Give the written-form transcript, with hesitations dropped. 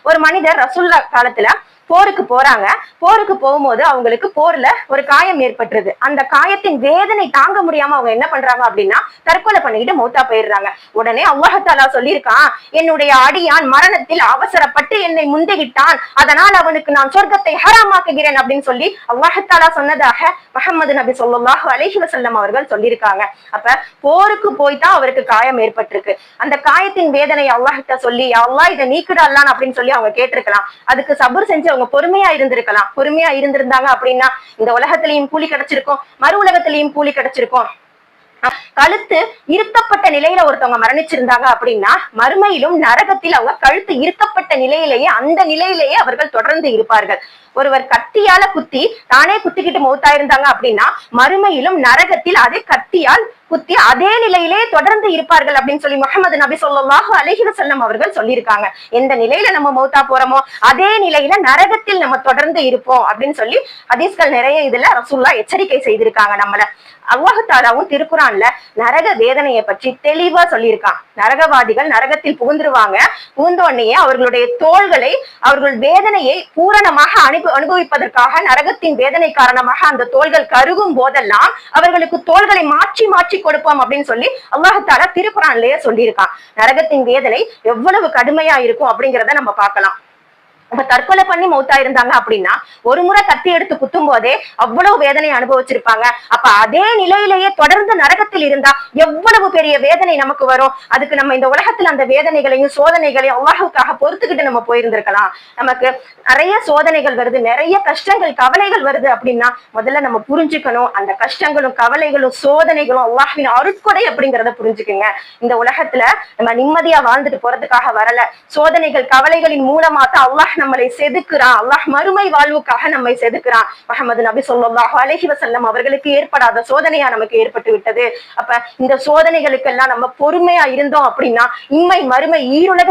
ஒரு மனிதர் ரசூலுல்லாஹ் காலத்துல போருக்கு போறாங்க. போருக்கு போகும்போது அவங்களுக்கு போர்ல ஒரு காயம் ஏற்பட்டுருது. அந்த காயத்தின் வேதனை தாங்க முடியாம அவங்க என்ன பண்றாங்க அப்படின்னா தற்கொலை பண்ணிக்கிட்டு மௌத்தா போயிடுறாங்க. உடனே அல்லாஹ் தஆலா சொல்லியிருக்கான், என்னுடைய அடியான் மரணத்தில் அவசரப்பட்டு என்னை முந்திவிட்டான், அதனால் அவனுக்கு நான் சொர்க்கத்தை ஹராமாக்குகிறேன் அப்படின்னு சொல்லி அல்லாஹ் தஆலா சொன்னதாக முஹம்மது நபி ஸல்லல்லாஹு அலைஹி வஸல்லம் அவர்கள் சொல்லியிருக்காங்க. அப்ப போருக்கு போய்தான் அவருக்கு காயம் ஏற்பட்டிருக்கு. அந்த காயத்தின் வேதனை அல்லாஹ் கிட்ட சொல்லி அல்லாஹ் இதை நீக்குடா அல்லாஹ் அப்படின்னு சொல்லி அவங்க கேட்டிருக்கலாம். அதுக்கு சபர் செஞ்சு அவங்க பொறுமையா இருந்திருக்கலாம். பொறுமையா இருந்திருந்தாங்க அப்படின்னா இந்த உலகத்திலையும் கூலி கிடைச்சிருக்கும், மறு உலகத்திலையும் கூலி கிடைச்சிருக்கும். கழுத்து இருக்கப்பட்ட நிலையில ஒருத்தவங்க மரணிச்சிருந்தாங்க அப்படின்னா மறுமையிலும் நரகத்தில் அவங்க கழுத்து இருக்கப்பட்ட நிலையிலேயே அந்த நிலையிலேயே அவர்கள் தொடர்ந்து இருப்பார்கள். ஒருவர் கத்தியால குத்தி தானே குத்திக்கிட்டு மௌத்தாயிருந்தாங்க அப்படின்னா மறுமையிலும் நரகத்தில் அதே கத்தியால் குத்தி அதே நிலையிலே தொடர்ந்து இருப்பார்கள் அப்படின்னு சொல்லி முஹம்மது நபி ஸல்லல்லாஹு அலைஹி வஸல்லம் அவர்கள் சொல்லியிருக்காங்க. எந்த நிலையில நம்ம மௌத்தா போறோமோ அதே நிலையில நரகத்தில் நம்ம தொடர்ந்து இருப்போம் அப்படின்னு சொல்லி ஹதீஸ்கள் நிறைய இதுல ரசூலுல்லாஹ் எச்சரிக்கை செய்திருக்காங்க நம்மள. அல்லாஹ் தஆலாவும் திருக்குரான்ல நரக வேதனையை பற்றி தெளிவா சொல்லியிருக்கான். நரகவாதிகள் நரகத்தில் புகுந்துருவாங்க. புகுந்தோடனே அவர்களுடைய தோள்களை அவர்கள் வேதனையை பூரணமாக அனுபவிப்பதற்காக நரகத்தின் வேதனை காரணமாக அந்த தோள்கள் கருகும் போதெல்லாம் அவர்களுக்கு தோள்களை மாற்றி மாற்றி கொடுப்போம் அப்படின்னு சொல்லி அல்லாஹ் தஆலா திருக்குரான்லயே சொல்லியிருக்கான். நரகத்தின் வேதனை எவ்வளவு கடுமையா இருக்கும் அப்படிங்கிறத நம்ம பார்க்கலாம். இப்ப தற்கொலை பண்ணி மௌத்தா இருந்தாங்க அப்படின்னா ஒரு முறை கத்தி எடுத்து குத்தும் போதே அவ்வளவு வேதனை அனுபவிச்சிருப்பாங்க. அப்ப அதே நிலையிலேயே தொடர்ந்து நரகத்தில் இருந்தா எவ்வளவு பெரிய வேதனை நமக்கு வரும். அதுக்கு நம்ம இந்த உலகத்துல அந்த வேதனைகளையும் சோதனைகளையும் அல்லாஹ்வுக்காக பொறுத்துக்கிட்டு நம்ம போயிருந்திருக்கலாம். நமக்கு நிறைய சோதனைகள் வருது, நிறைய கஷ்டங்கள் கவலைகள் வருது அப்படின்னா முதல்ல நம்ம புரிஞ்சுக்கணும், அந்த கஷ்டங்களும் கவலைகளும் சோதனைகளும் அல்லாஹ்வின் அருட்கொடை அப்படிங்கிறத புரிஞ்சுக்குங்க. இந்த உலகத்துல நம்ம நிம்மதியா வாழ்ந்துட்டு போறதுக்காக வரல. சோதனைகள் கவலைகளின் மூலமா தான் அல்லாஹ் நம்மளை செதுக்குறான். அல்லாஹ் மறுமை வாழ்வுக்காக நம்மை செதுக்குறான். முஹம்மது நபி ஸல்லல்லாஹு அலைஹி வஸல்லம் அவர்களுக்கு ஏற்படாத சோதனையா நமக்கு ஏற்பட்டு விட்டது. அப்ப இந்த சோதனைகளுக்கெல்லாம் நம்ம பொறுமையா இருந்தோம் அப்படின்னா இம்மை மறுமை ஈருலக